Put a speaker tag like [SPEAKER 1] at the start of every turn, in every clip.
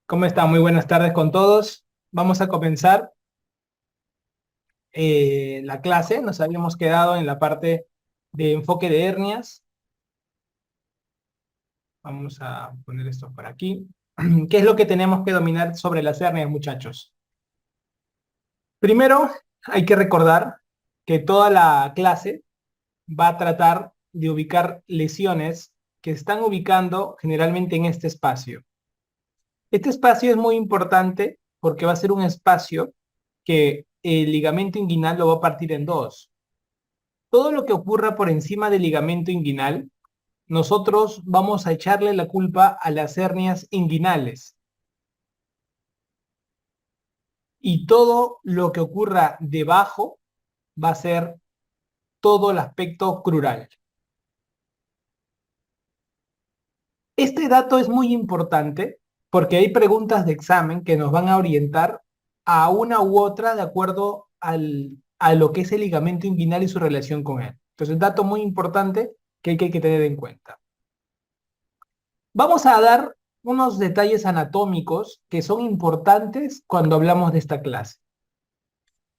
[SPEAKER 1] ¿Cómo está? Muy buenas tardes con todos. Vamos a comenzar la clase. Nos habíamos quedado en la parte de enfoque de hernias. Vamos a poner esto por aquí. ¿Qué es lo que tenemos que dominar sobre las hernias, muchachos? Primero, hay que recordar que toda la clase va a tratar de ubicar lesiones que se están ubicando generalmente en este espacio. Este espacio es muy importante porque va a ser un espacio que el ligamento inguinal lo va a partir en dos. Todo lo que ocurra por encima del ligamento inguinal, nosotros vamos a echarle la culpa a las hernias inguinales. Y todo lo que ocurra debajo va a ser todo el aspecto crural. Este dato es muy importante porque hay preguntas de examen que nos van a orientar a una u otra de acuerdo a lo que es el ligamento inguinal y su relación con él. Entonces, dato muy importante que hay que tener en cuenta. Vamos a dar unos detalles anatómicos que son importantes cuando hablamos de esta clase.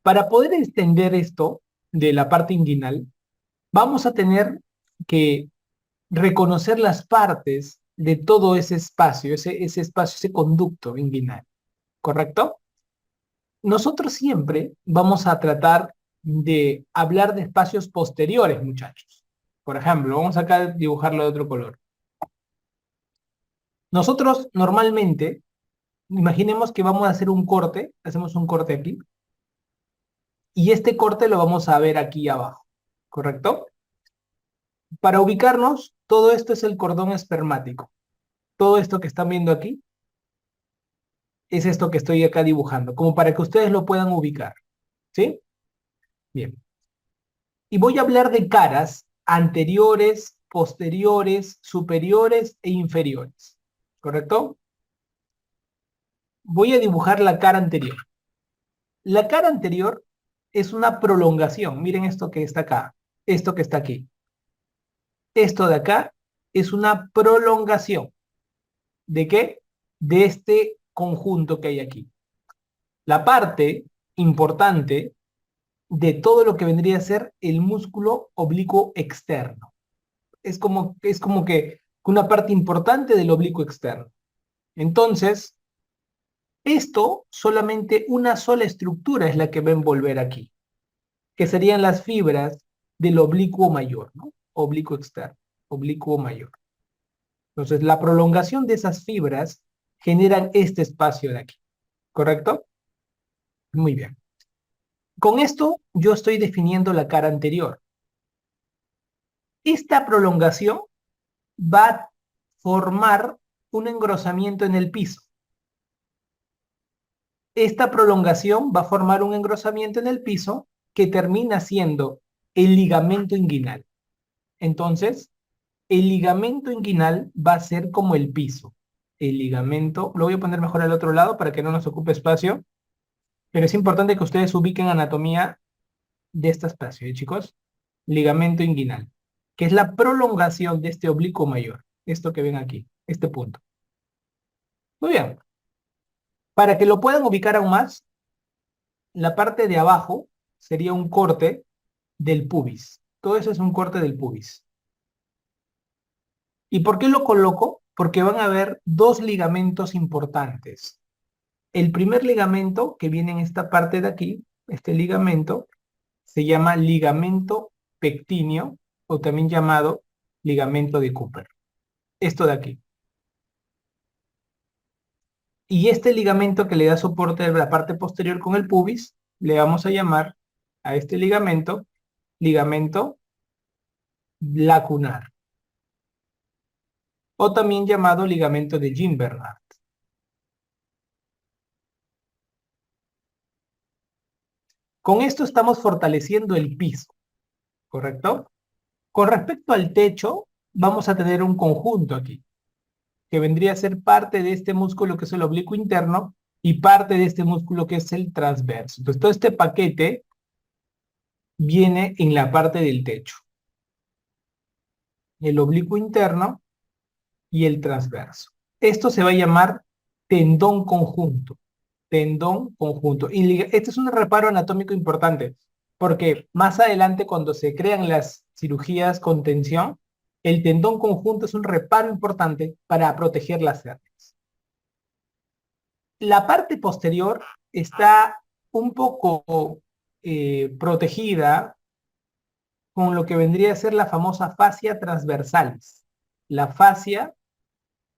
[SPEAKER 1] Para poder extender esto de la parte inguinal, vamos a tener que reconocer las partes de todo ese espacio, ese espacio, ese conducto inguinal, ¿correcto? Nosotros siempre vamos a tratar de hablar de espacios posteriores, muchachos. Por ejemplo, vamos acá a dibujarlo de otro color. Nosotros normalmente, imaginemos que vamos a hacer un corte, hacemos un corte aquí, y este corte lo vamos a ver aquí abajo, ¿correcto? Para ubicarnos, todo esto es el cordón espermático. Todo esto que están viendo aquí es esto que estoy acá dibujando, como para que ustedes lo puedan ubicar, ¿sí? Bien. Y voy a hablar de caras anteriores, posteriores, superiores e inferiores, ¿correcto? Voy a dibujar la cara anterior. La cara anterior es una prolongación. Miren esto que está acá, esto que está aquí. Esto de acá es una prolongación. ¿De qué? De este conjunto que hay aquí. La parte importante de todo lo que vendría a ser el músculo oblicuo externo. Es como que una parte importante del oblicuo externo. Entonces, esto solamente una sola estructura es la que va a envolver aquí, que serían las fibras del oblicuo mayor, ¿no? Oblicuo externo, oblicuo mayor. Entonces, la prolongación de esas fibras generan este espacio de aquí, ¿correcto? Muy bien. Con esto yo estoy definiendo la cara anterior. Esta prolongación va a formar un engrosamiento en el piso. Esta prolongación va a formar un engrosamiento en el piso que termina siendo el ligamento inguinal. Entonces, el ligamento inguinal va a ser como el piso. El ligamento, lo voy a poner mejor al otro lado para que no nos ocupe espacio, pero es importante que ustedes ubiquen anatomía de este espacio, ¿eh, chicos? Ligamento inguinal, que es la prolongación de este oblicuo mayor. Esto que ven aquí, este punto. Muy bien. Para que lo puedan ubicar aún más, la parte de abajo sería un corte del pubis. Todo eso es un corte del pubis. ¿Y por qué lo coloco? Porque van a ver dos ligamentos importantes. El primer ligamento que viene en esta parte de aquí, este ligamento, se llama ligamento pectíneo o también llamado ligamento de Cooper. Esto de aquí. Y este ligamento que le da soporte a la parte posterior con el pubis, le vamos a llamar a este ligamento lacunar, o también llamado ligamento de Jean-Bernard. Con esto estamos fortaleciendo el piso, ¿correcto? Con respecto al techo, vamos a tener un conjunto aquí, que vendría a ser parte de este músculo que es el oblicuo interno y parte de este músculo que es el transverso. Entonces, todo este paquete viene en la parte del techo. El oblicuo interno y el transverso. Esto se va a llamar tendón conjunto. Tendón conjunto. Y este es un reparo anatómico importante, porque más adelante cuando se crean las cirugías con tensión, el tendón conjunto es un reparo importante para proteger las hernias. La parte posterior está un poco protegida con lo que vendría a ser la famosa fascia transversalis. La fascia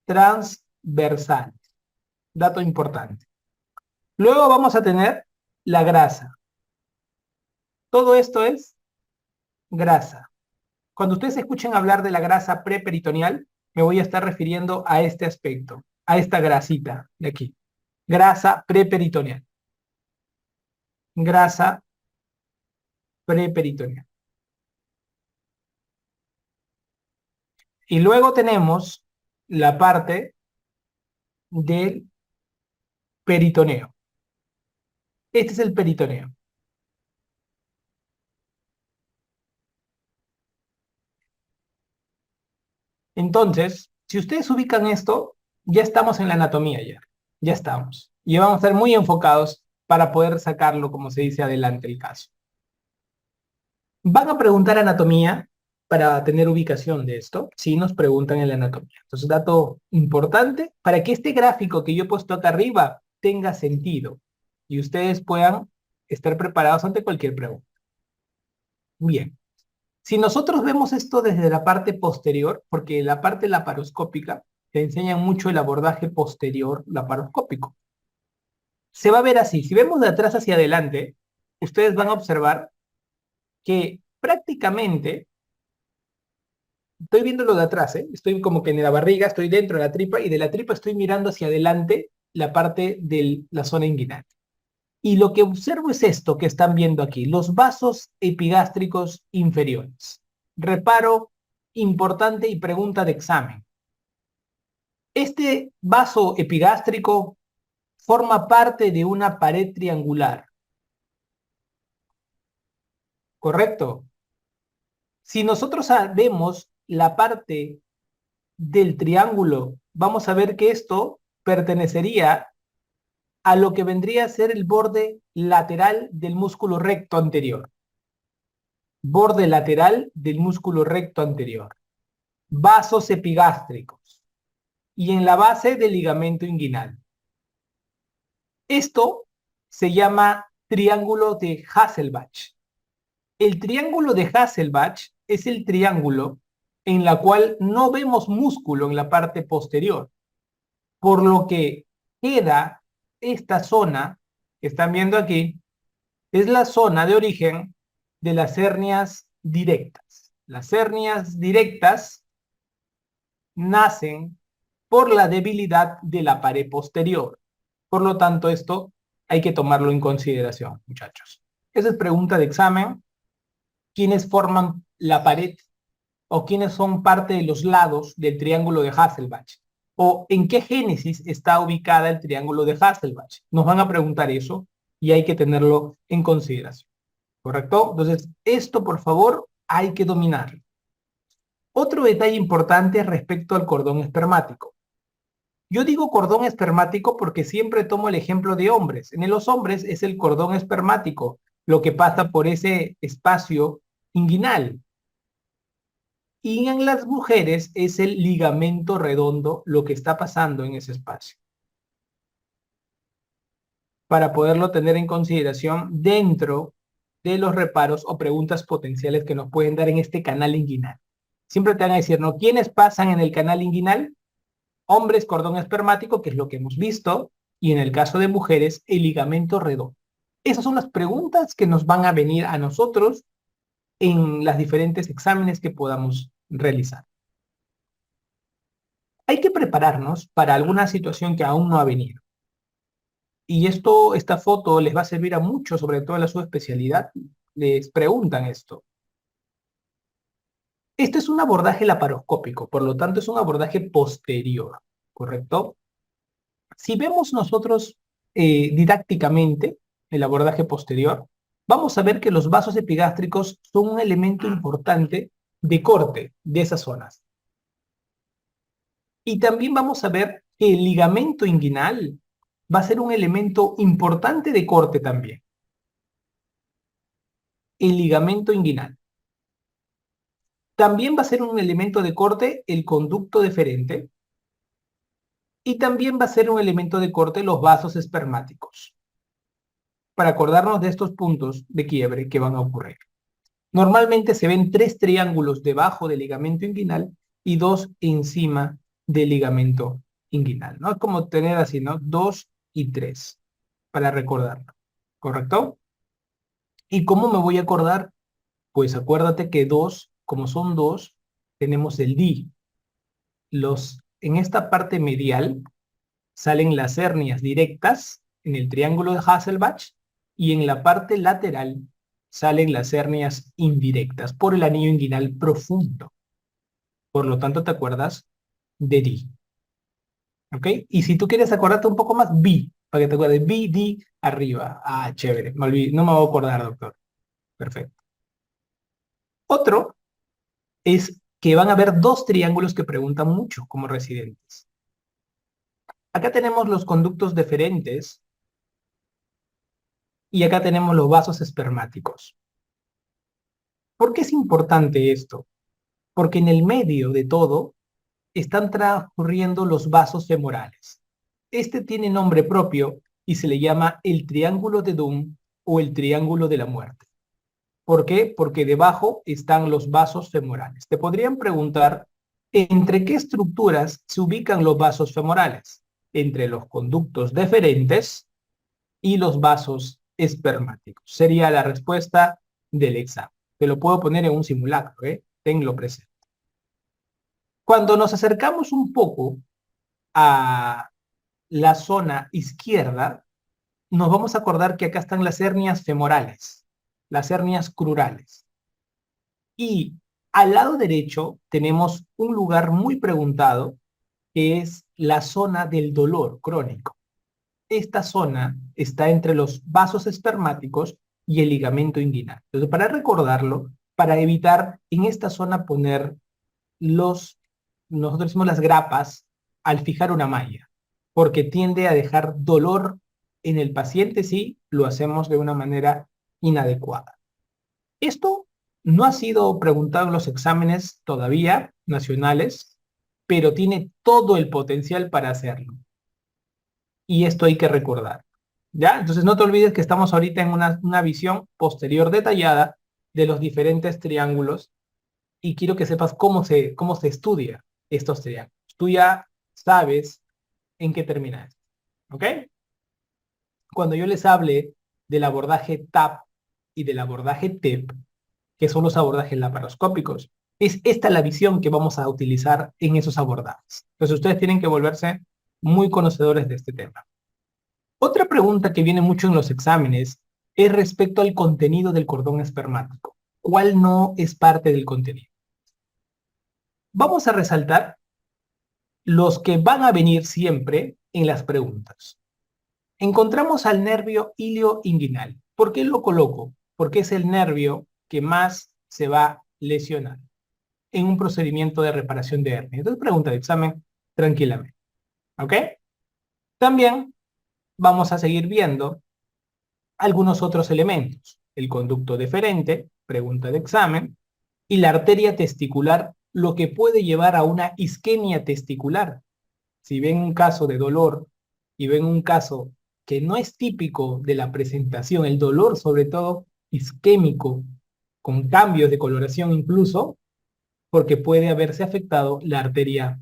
[SPEAKER 1] transversalis. Dato importante. Luego vamos a tener la grasa. Todo esto es grasa. Cuando ustedes escuchen hablar de la grasa preperitoneal, me voy a estar refiriendo a este aspecto, a esta grasita de aquí. Grasa preperitoneal. Grasa preperitoneal. Y luego tenemos la parte del peritoneo. Este es el peritoneo. Entonces, si ustedes ubican esto, ya estamos en la anatomía ya. Ya estamos. Y vamos a estar muy enfocados para poder sacarlo, como se dice, adelante el caso. Van a preguntar anatomía para tener ubicación de esto. Sí, nos preguntan en la anatomía. Entonces, dato importante para que este gráfico que yo he puesto acá arriba tenga sentido y ustedes puedan estar preparados ante cualquier pregunta. Bien. Si nosotros vemos esto desde la parte posterior, porque la parte laparoscópica te enseña mucho el abordaje posterior laparoscópico. Se va a ver así. Si vemos de atrás hacia adelante, ustedes van a observar que prácticamente, estoy viendo lo de atrás, ¿eh? Estoy como que en la barriga, estoy dentro de la tripa y de la tripa estoy mirando hacia adelante la parte de la zona inguinal. Y lo que observo es esto que están viendo aquí, los vasos epigástricos inferiores. Reparo importante y pregunta de examen. Este vaso epigástrico forma parte de una pared triangular, ¿correcto? Si nosotros vemos la parte del triángulo, vamos a ver que esto pertenecería a lo que vendría a ser el borde lateral del músculo recto anterior. Borde lateral del músculo recto anterior. Vasos epigástricos. Y en la base del ligamento inguinal. Esto se llama triángulo de Hasselbalch. El triángulo de Hasselbalch es el triángulo en la cual no vemos músculo en la parte posterior, por lo que queda esta zona que están viendo aquí, es la zona de origen de las hernias directas. Las hernias directas nacen por la debilidad de la pared posterior. Por lo tanto, esto hay que tomarlo en consideración, muchachos. Esa es pregunta de examen. ¿Quiénes forman la pared o quiénes son parte de los lados del triángulo de Hasselbalch? ¿O en qué génesis está ubicada el triángulo de Hasselbalch? Nos van a preguntar eso y hay que tenerlo en consideración. ¿Correcto? Entonces, esto, por favor, hay que dominarlo. Otro detalle importante respecto al cordón espermático. Yo digo cordón espermático porque siempre tomo el ejemplo de hombres. En los hombres es el cordón espermático, lo que pasa por ese espacio inguinal. Y en las mujeres es el ligamento redondo lo que está pasando en ese espacio. Para poderlo tener en consideración dentro de los reparos o preguntas potenciales que nos pueden dar en este canal inguinal. Siempre te van a decir, ¿no? ¿Quiénes pasan en el canal inguinal? Hombres, cordón espermático, que es lo que hemos visto, y en el caso de mujeres, el ligamento redondo. Esas son las preguntas que nos van a venir a nosotros en los diferentes exámenes que podamos realizar. Hay que prepararnos para alguna situación que aún no ha venido. Y esta foto les va a servir a muchos, sobre todo en la subespecialidad. Les preguntan esto. Este es un abordaje laparoscópico, por lo tanto es un abordaje posterior, ¿correcto? Si vemos nosotros didácticamente el abordaje posterior, vamos a ver que los vasos epigástricos son un elemento importante de corte de esas zonas. Y también vamos a ver el ligamento inguinal va a ser un elemento importante de corte también. El ligamento inguinal. También va a ser un elemento de corte el conducto deferente y también va a ser un elemento de corte los vasos espermáticos, para acordarnos de estos puntos de quiebre que van a ocurrir. Normalmente se ven 3 triángulos debajo del ligamento inguinal y 2 encima del ligamento inguinal, ¿no? Es como tener así, ¿no? 2 y 3, para recordarlo, ¿correcto? ¿Y cómo me voy a acordar? Pues acuérdate que 2, como son 2, tenemos el di. En esta parte medial salen las hernias directas en el triángulo de Hasselbalch y en la parte lateral salen las hernias indirectas por el anillo inguinal profundo. Por lo tanto, te acuerdas de di. ¿Ok? Y si tú quieres acordarte un poco más, bi, para que te acuerdes, bi, di, arriba. Ah, chévere. No me voy a acordar, doctor. Perfecto. Otro es que van a haber 2 triángulos que preguntan mucho como residentes. Acá tenemos los conductos deferentes y acá tenemos los vasos espermáticos. ¿Por qué es importante esto? Porque en el medio de todo están transcurriendo los vasos femorales. Este tiene nombre propio y se le llama el triángulo de Doom o el triángulo de la muerte. ¿Por qué? Porque debajo están los vasos femorales. Te podrían preguntar, ¿entre qué estructuras se ubican los vasos femorales? Entre los conductos deferentes y los vasos espermáticos. Sería la respuesta del examen. Te lo puedo poner en un simulacro, ¿eh? Tenlo presente. Cuando nos acercamos un poco a la zona izquierda, nos vamos a acordar que acá están las hernias femorales, las hernias crurales. Y al lado derecho tenemos un lugar muy preguntado, que es la zona del dolor crónico. Esta zona está entre los vasos espermáticos y el ligamento inguinal. Entonces, para recordarlo, para evitar en esta zona poner nosotros decimos las grapas al fijar una malla, porque tiende a dejar dolor en el paciente si lo hacemos de una manera inadecuada. Esto no ha sido preguntado en los exámenes todavía nacionales, pero tiene todo el potencial para hacerlo. Y esto hay que recordar. ¿Ya? Entonces no te olvides que estamos ahorita en una visión posterior detallada de los diferentes triángulos y quiero que sepas cómo se estudia estos triángulos. Tú ya sabes en qué termina esto. ¿Ok? Cuando yo les hable del abordaje TAP y del abordaje TEP, que son los abordajes laparoscópicos, es esta la visión que vamos a utilizar en esos abordajes. Entonces ustedes tienen que volverse muy conocedores de este tema. Otra pregunta que viene mucho en los exámenes es respecto al contenido del cordón espermático. ¿Cuál no es parte del contenido? Vamos a resaltar los que van a venir siempre en las preguntas. Encontramos al nervio ilioinguinal. ¿Por qué lo coloco? Porque es el nervio que más se va a lesionar en un procedimiento de reparación de hernia. Entonces, pregunta de examen tranquilamente. ¿Ok? También vamos a seguir viendo algunos otros elementos. El conducto deferente, pregunta de examen, y la arteria testicular, lo que puede llevar a una isquemia testicular. Si ven un caso de dolor y ven un caso que no es típico de la presentación, el dolor sobre todo isquémico, con cambios de coloración incluso, porque puede haberse afectado la arteria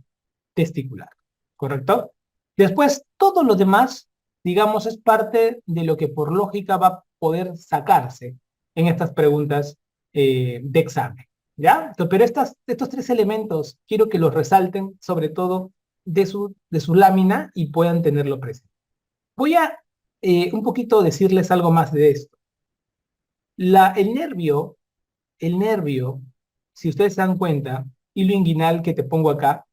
[SPEAKER 1] testicular, ¿correcto? Después, todo lo demás, digamos, es parte de lo que por lógica va a poder sacarse en estas preguntas de examen, ¿ya? Pero estos 3 elementos quiero que los resalten, sobre todo de su lámina y puedan tenerlo presente. Voy a un poquito decirles algo más de esto. El nervio, si ustedes se dan cuenta, hilo inguinal que te pongo acá,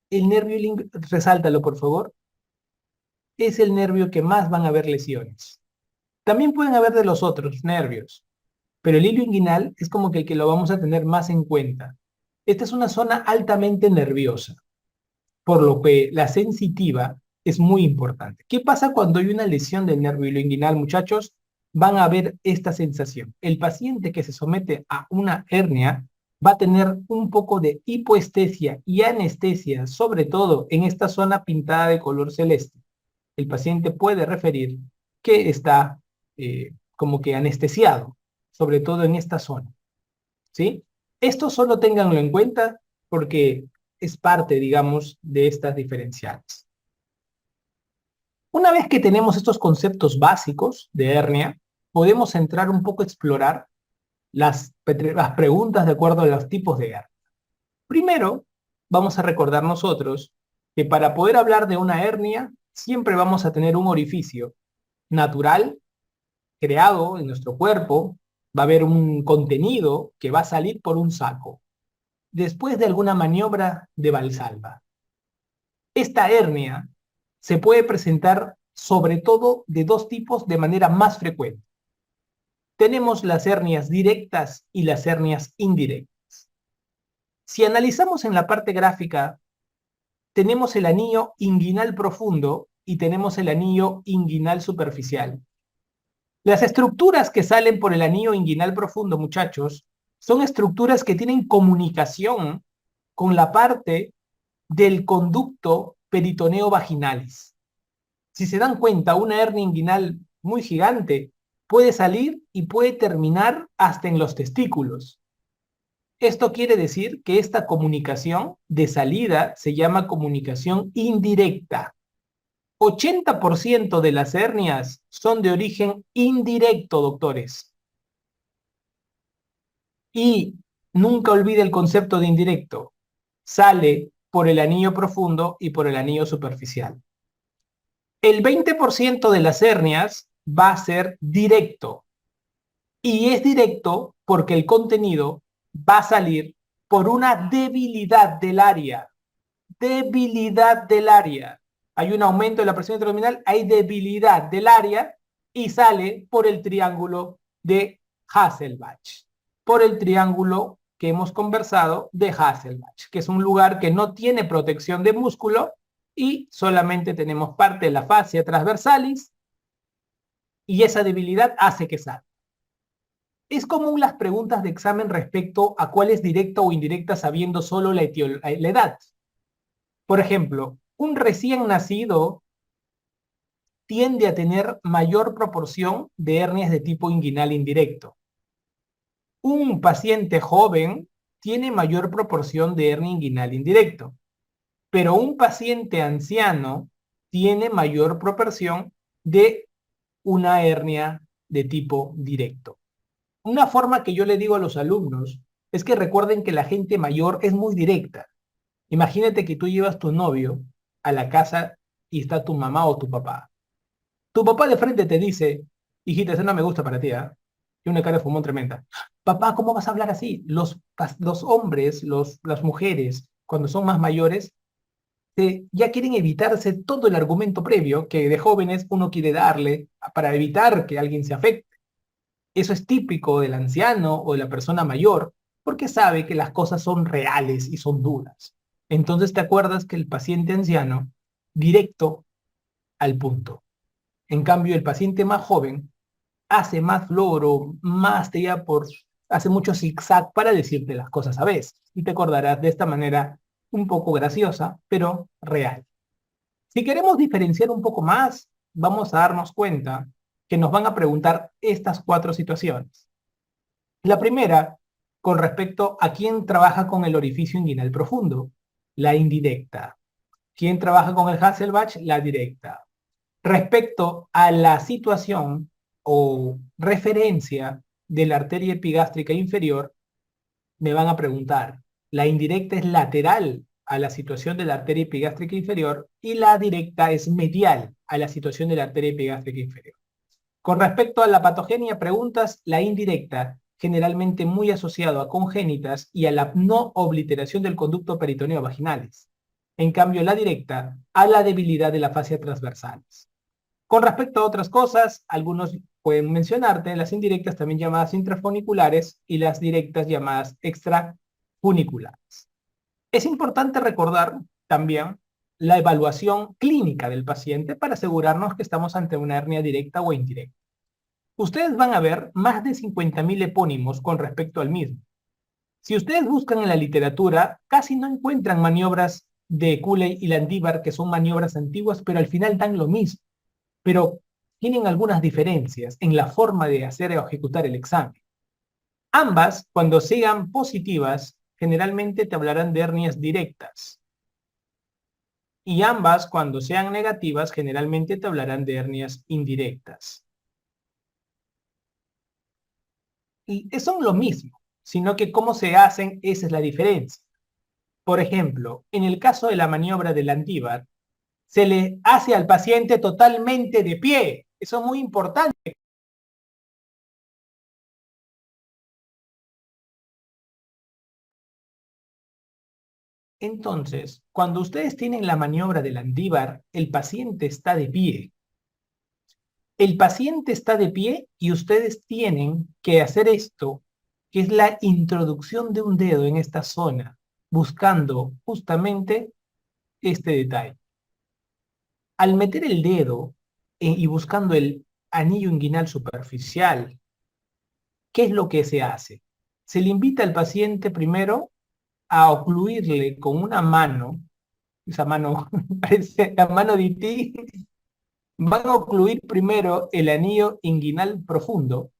[SPEAKER 1] el nervio, resáltalo por favor, es el nervio que más van a haber lesiones. También pueden haber de los otros nervios, pero el hilo inguinal es como que el que lo vamos a tener más en cuenta. Esta es una zona altamente nerviosa. por lo que la sensitiva es muy importante. ¿Qué pasa cuando hay una lesión del nervio ilioinguinal, muchachos? Van a ver esta sensación. El paciente que se somete a una hernia va a tener un poco de hipoestesia y anestesia, sobre todo en esta zona pintada de color celeste. El paciente puede referir que está como que anestesiado, sobre todo en esta zona, ¿sí? Esto solo ténganlo en cuenta porque es parte, digamos, de estas diferenciales. Una vez que tenemos estos conceptos básicos de hernia, podemos entrar un poco a explorar las preguntas de acuerdo a los tipos de hernia. Primero, vamos a recordar nosotros que para poder hablar de una hernia, siempre vamos a tener un orificio natural, creado en nuestro cuerpo, va a haber un contenido que va a salir por un saco, después de alguna maniobra de Valsalva. Esta hernia se puede presentar sobre todo de dos tipos de manera más frecuente. Tenemos las hernias directas y las hernias indirectas. Si analizamos en la parte gráfica, tenemos el anillo inguinal profundo y tenemos el anillo inguinal superficial. Las estructuras que salen por el anillo inguinal profundo, muchachos, son estructuras que tienen comunicación con la parte del conducto peritoneo vaginalis. Si se dan cuenta, una hernia inguinal muy gigante puede salir y puede terminar hasta en los testículos. Esto quiere decir que esta comunicación de salida se llama comunicación indirecta. 80% de las hernias son de origen indirecto, doctores. Y nunca olvide el concepto de indirecto. Sale por el anillo profundo y por el anillo superficial. El 20% de las hernias va a ser directo. Y es directo porque el contenido va a salir por una debilidad del área. Debilidad del área. Hay un aumento de la presión intraabdominal, hay debilidad del área y sale por el triángulo de Hasselbalch. Por el triángulo que hemos conversado de Hasselbalch, que es un lugar que no tiene protección de músculo y solamente tenemos parte de la fascia transversalis y esa debilidad hace que salga. Es común las preguntas de examen respecto a cuál es directa o indirecta sabiendo solo la edad. Por ejemplo, un recién nacido tiende a tener mayor proporción de hernias de tipo inguinal indirecto. Un paciente joven tiene mayor proporción de hernia inguinal indirecto, pero un paciente anciano tiene mayor proporción de una hernia de tipo directo. Una forma que yo le digo a los alumnos es que recuerden que la gente mayor es muy directa. Imagínate que tú llevas tu novio a la casa y está tu mamá o tu papá. Tu papá de frente te dice, hijita, eso no me gusta para ti, ¿eh? Y una cara de fumón tremenda. Papá, ¿cómo vas a hablar así? Los hombres, las mujeres, cuando son más mayores, ya quieren evitarse todo el argumento previo que de jóvenes uno quiere darle para evitar que alguien se afecte. Eso es típico del anciano o de la persona mayor, porque sabe que las cosas son reales y son duras. Entonces te acuerdas que el paciente anciano, directo al punto. En cambio, el paciente más joven hace más floro, más te hace mucho zigzag para decirte las cosas a veces. Y te acordarás de esta manera un poco graciosa, pero real. Si queremos diferenciar un poco más, vamos a darnos cuenta que nos van a preguntar estas cuatro situaciones. La primera, con respecto a quién trabaja con el orificio inguinal profundo, la indirecta. ¿Quién trabaja con el Hasselbalch? La directa. Respecto a la situación o referencia de la arteria epigástrica inferior, me van a preguntar, la indirecta es lateral a la situación de la arteria epigástrica inferior y la directa es medial a la situación de la arteria epigástrica inferior. Con respecto a la patogenia, preguntas, la indirecta, generalmente muy asociado a congénitas y a la no obliteración del conducto peritoneo vaginales. En cambio, la directa, a la debilidad de la fascia transversales. Con respecto a otras cosas, algunos pueden mencionarte las indirectas también llamadas intrafuniculares y las directas llamadas extrafuniculares. Es importante recordar también la evaluación clínica del paciente para asegurarnos que estamos ante una hernia directa o indirecta. Ustedes van a ver más de 50.000 epónimos con respecto al mismo. Si ustedes buscan en la literatura, casi no encuentran maniobras de Cooley y Landívar, que son maniobras antiguas, pero al final dan lo mismo. Pero tienen algunas diferencias en la forma de hacer o ejecutar el examen. Ambas, cuando sean positivas, generalmente te hablarán de hernias directas. Y ambas, cuando sean negativas, generalmente te hablarán de hernias indirectas. Y son lo mismo, sino que cómo se hacen, esa es la diferencia. Por ejemplo, en el caso de la maniobra del Landívar, se le hace al paciente totalmente de pie. Eso es muy importante. Entonces, cuando ustedes tienen la maniobra del Landívar, el paciente está de pie. El paciente está de pie y ustedes tienen que hacer esto, que es la introducción de un dedo en esta zona, buscando justamente este detalle. Al meter el dedo y buscando el anillo inguinal superficial, ¿qué es lo que se hace? Se le invita al paciente primero a ocluirle con una mano, esa mano parece la mano de ti, van a ocluir primero el anillo inguinal profundo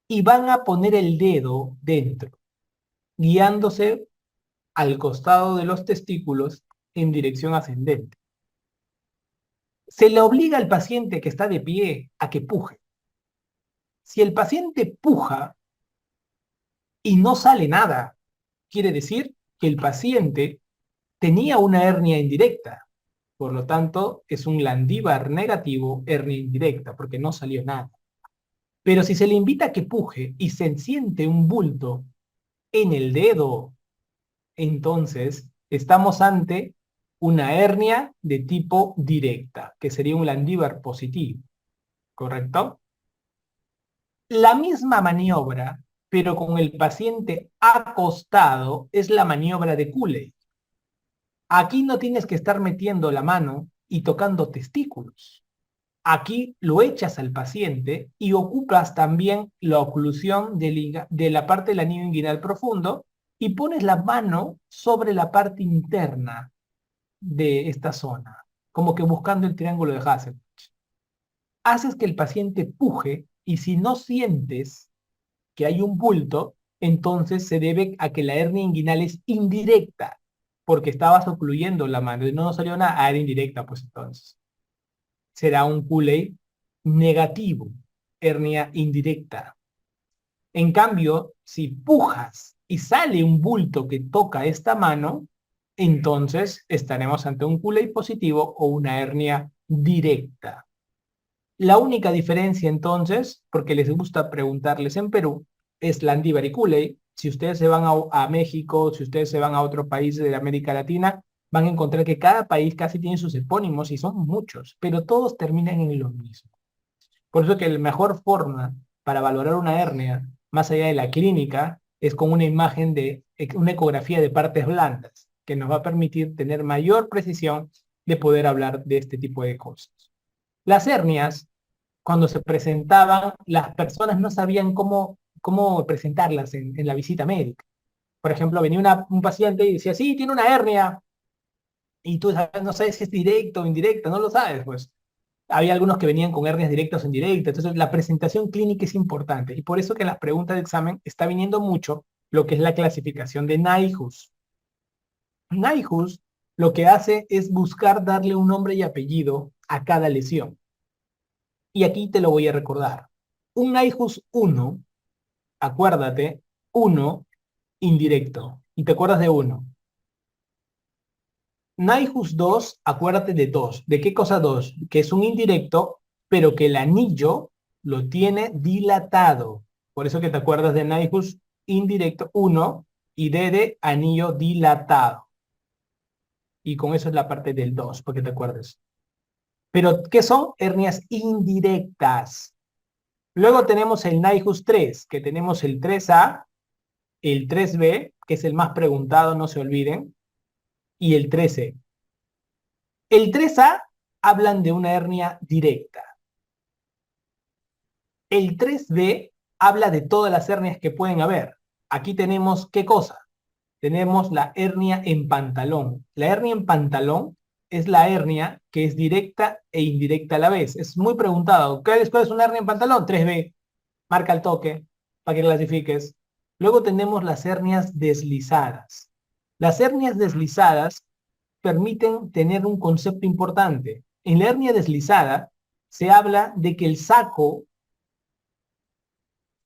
[SPEAKER 1] y van a poner el dedo dentro, guiándose al costado de los testículos en dirección ascendente. Se le obliga al paciente que está de pie a que puje. Si el paciente puja y no sale nada, quiere decir que el paciente tenía una hernia indirecta. Por lo tanto, es un Landívar negativo, hernia indirecta, porque no salió nada. Pero si se le invita a que puje y se siente un bulto en el dedo, entonces estamos ante una hernia de tipo directa, que sería un Landívar positivo, ¿correcto? La misma maniobra, pero con el paciente acostado, es la maniobra de Cooley. Aquí no tienes que estar metiendo la mano y tocando testículos. Aquí lo echas al paciente y ocupas también la oclusión de la parte del anillo inguinal profundo y pones la mano sobre la parte interna de esta zona, como que buscando el triángulo de Hasselbalch. Haces que el paciente puje y si no sientes que hay un bulto, entonces se debe a que la hernia inguinal es indirecta, porque estabas ocluyendo la mano y no salió nada, era indirecta, pues entonces. Será un Cooley negativo, hernia indirecta. En cambio, si pujas y sale un bulto que toca esta mano, entonces estaremos ante un Cooley positivo o una hernia directa. La única diferencia entonces, porque les gusta preguntarles en Perú, es Landívar y Cooley. Si ustedes se van a México, si ustedes se van a otro país de América Latina, van a encontrar que cada país casi tiene sus epónimos y son muchos, pero todos terminan en lo mismo. Por eso que la mejor forma para valorar una hernia, más allá de la clínica, es con una imagen de una ecografía de partes blandas, que nos va a permitir tener mayor precisión de poder hablar de este tipo de cosas. Las hernias, cuando se presentaban, las personas no sabían cómo presentarlas en la visita médica. Por ejemplo, venía un paciente y decía, sí, tiene una hernia, y tú no sabes si es directo o indirecta, no lo sabes, pues. Había algunos que venían con hernias directas o indirectas, entonces la presentación clínica es importante, y por eso que en las preguntas de examen está viniendo mucho lo que es la clasificación de Nyhus. Nyhus lo que hace es buscar darle un nombre y apellido a cada lesión. Y aquí te lo voy a recordar. Un Nyhus 1, acuérdate, 1 indirecto. Y te acuerdas de 1. Nyhus 2, acuérdate de 2. ¿De qué cosa 2? Que es un indirecto, pero que el anillo lo tiene dilatado. Por eso que te acuerdas de Nyhus indirecto 1 y D de anillo dilatado. Y con eso es la parte del 2, porque te acuerdes. Pero, ¿qué son? Hernias indirectas. Luego tenemos el Nyhus 3, que tenemos el 3A, el 3B, que es el más preguntado, no se olviden, y el 3E. El 3A hablan de una hernia directa. El 3B habla de todas las hernias que pueden haber. Aquí tenemos, ¿qué cosa? Tenemos la hernia en pantalón. La hernia en pantalón es la hernia que es directa e indirecta a la vez. Es muy preguntado. ¿Cuál es una hernia en pantalón? 3B. Marca el toque para que clasifiques. Luego tenemos las hernias deslizadas. Las hernias deslizadas permiten tener un concepto importante. En la hernia deslizada se habla de que el saco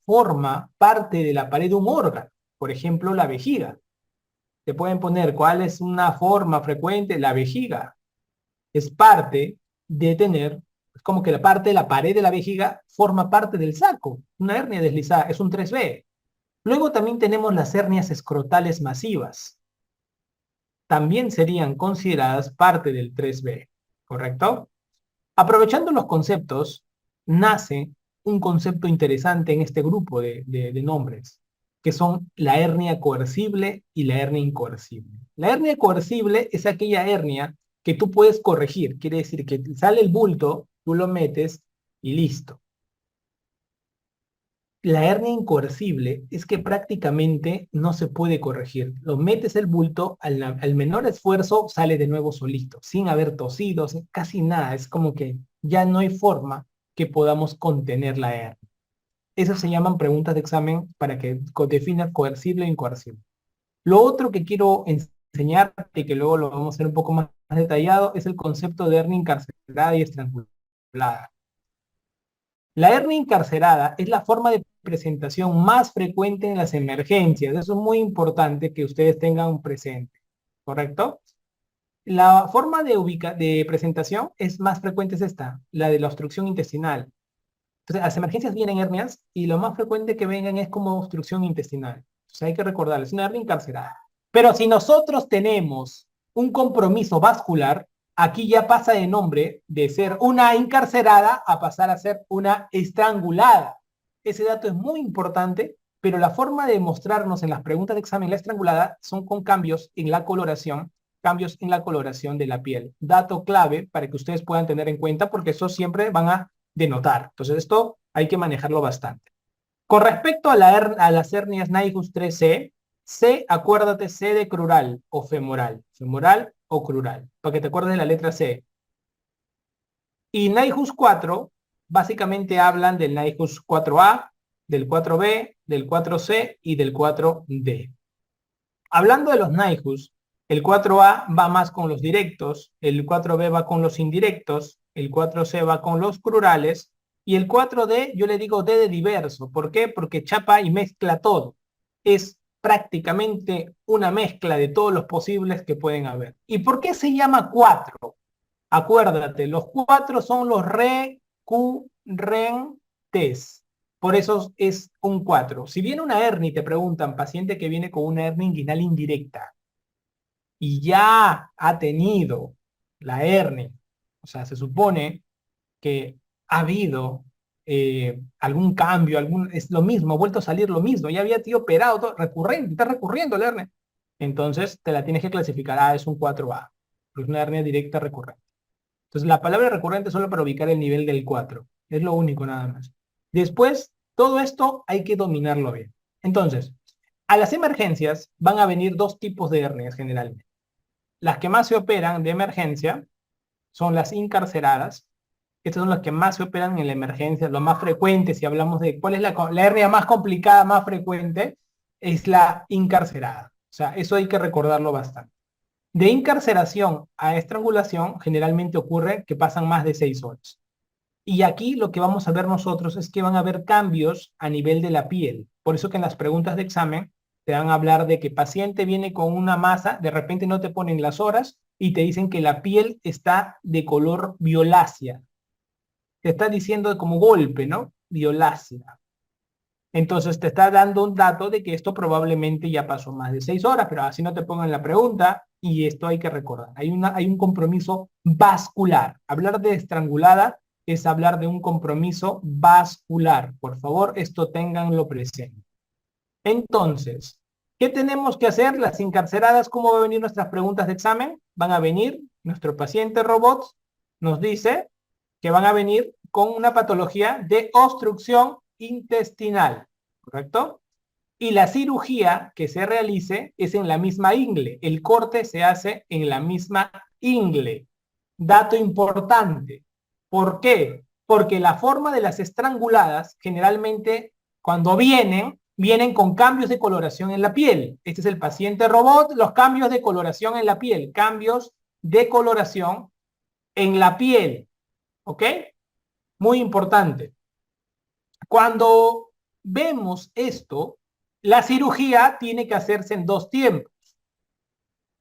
[SPEAKER 1] forma parte de la pared de un órgano, por ejemplo, la vejiga. Te pueden poner cuál es una forma frecuente, la vejiga. Es parte de tener, es como que la parte de la pared de la vejiga forma parte del saco. Una hernia deslizada, es un 3B. Luego también tenemos las hernias escrotales masivas. También serían consideradas parte del 3B, ¿correcto? Aprovechando los conceptos, nace un concepto interesante en este grupo de nombres, que son la hernia coercible y la hernia incoercible. La hernia coercible es aquella hernia que tú puedes corregir, quiere decir que sale el bulto, tú lo metes y listo. La hernia incoercible es que prácticamente no se puede corregir. Lo metes el bulto, al menor esfuerzo sale de nuevo solito, sin haber tosido, casi nada. Es como que ya no hay forma que podamos contener la hernia. Esas se llaman preguntas de examen para que definas coercible e incoercible. Lo otro que quiero enseñarte, y que luego lo vamos a hacer un poco más detallado, es el concepto de hernia encarcelada y estrangulada. La hernia encarcerada es la forma de presentación más frecuente en las emergencias. Eso es muy importante que ustedes tengan presente, ¿correcto? La forma de presentación es más frecuente es esta, la de la obstrucción intestinal. Entonces, las emergencias vienen hernias y lo más frecuente que vengan es como obstrucción intestinal. Entonces, hay que recordarlo, es una hernia encarcerada. Pero si nosotros tenemos un compromiso vascular, aquí ya pasa de nombre de ser una encarcerada a pasar a ser una estrangulada. Ese dato es muy importante, pero la forma de mostrarnos en las preguntas de examen la estrangulada son con cambios en la coloración de la piel. Dato clave para que ustedes puedan tener en cuenta porque eso siempre van a denotar. Entonces esto hay que manejarlo bastante. Con respecto a las hernias Nyhus 3C, C, acuérdate, C de crural o femoral. Femoral o crural, para que te acuerdes de la letra C. Y Nyhus 4, básicamente hablan del Nyhus 4A, del 4B, del 4C y del 4D. Hablando de los Nyhus, el 4A va más con los directos, el 4B va con los indirectos, el 4C va con los crurales, y el 4D yo le digo D de diverso. ¿Por qué? Porque chapa y mezcla todo. Es prácticamente una mezcla de todos los posibles que pueden haber. ¿Y por qué se llama 4? Acuérdate, los 4 son los recurrentes. Por eso es un 4. Si viene una hernia y te preguntan, paciente que viene con una hernia inguinal indirecta y ya ha tenido la hernia, o sea, se supone que ha habido algún cambio, es lo mismo, ha vuelto a salir lo mismo, ya había sido operado, todo, recurrente, está recurriendo la hernia. Entonces te la tienes que clasificar, es un 4A, es una hernia directa recurrente. Entonces la palabra recurrente es solo para ubicar el nivel del 4, es lo único nada más. Después, todo esto hay que dominarlo bien. Entonces, a las emergencias van a venir dos tipos de hernias generalmente. Las que más se operan de emergencia son las incarceradas. Estas son las que más se operan en la emergencia, lo más frecuente, si hablamos de cuál es la hernia más complicada, más frecuente, es la incarcerada. O sea, eso hay que recordarlo bastante. De incarceración a estrangulación, generalmente ocurre que pasan más de 6 horas. Y aquí lo que vamos a ver nosotros es que van a haber cambios a nivel de la piel. Por eso que en las preguntas de examen te van a hablar de que paciente viene con una masa, de repente no te ponen las horas y te dicen que la piel está de color violácea. Te está diciendo como golpe, ¿no? Violácea. Entonces te está dando un dato de que esto probablemente ya pasó más de 6 horas, pero así no te pongan la pregunta y esto hay que recordar. Hay un compromiso vascular. Hablar de estrangulada es hablar de un compromiso vascular. Por favor, esto ténganlo presente. Entonces, ¿Qué tenemos que hacer? Las encarceladas, ¿cómo van a venir nuestras preguntas de examen? Van a venir, nuestro paciente robot nos dice que van a venir con una patología de obstrucción intestinal, ¿correcto? Y la cirugía que se realice es en la misma ingle. El corte se hace en la misma ingle. Dato importante. ¿Por qué? Porque la forma de las estranguladas, generalmente, cuando vienen con cambios de coloración en la piel. Este es el paciente robot, los cambios de coloración en la piel. Cambios de coloración en la piel. ¿Ok? Muy importante. Cuando vemos esto, la cirugía tiene que hacerse en dos tiempos.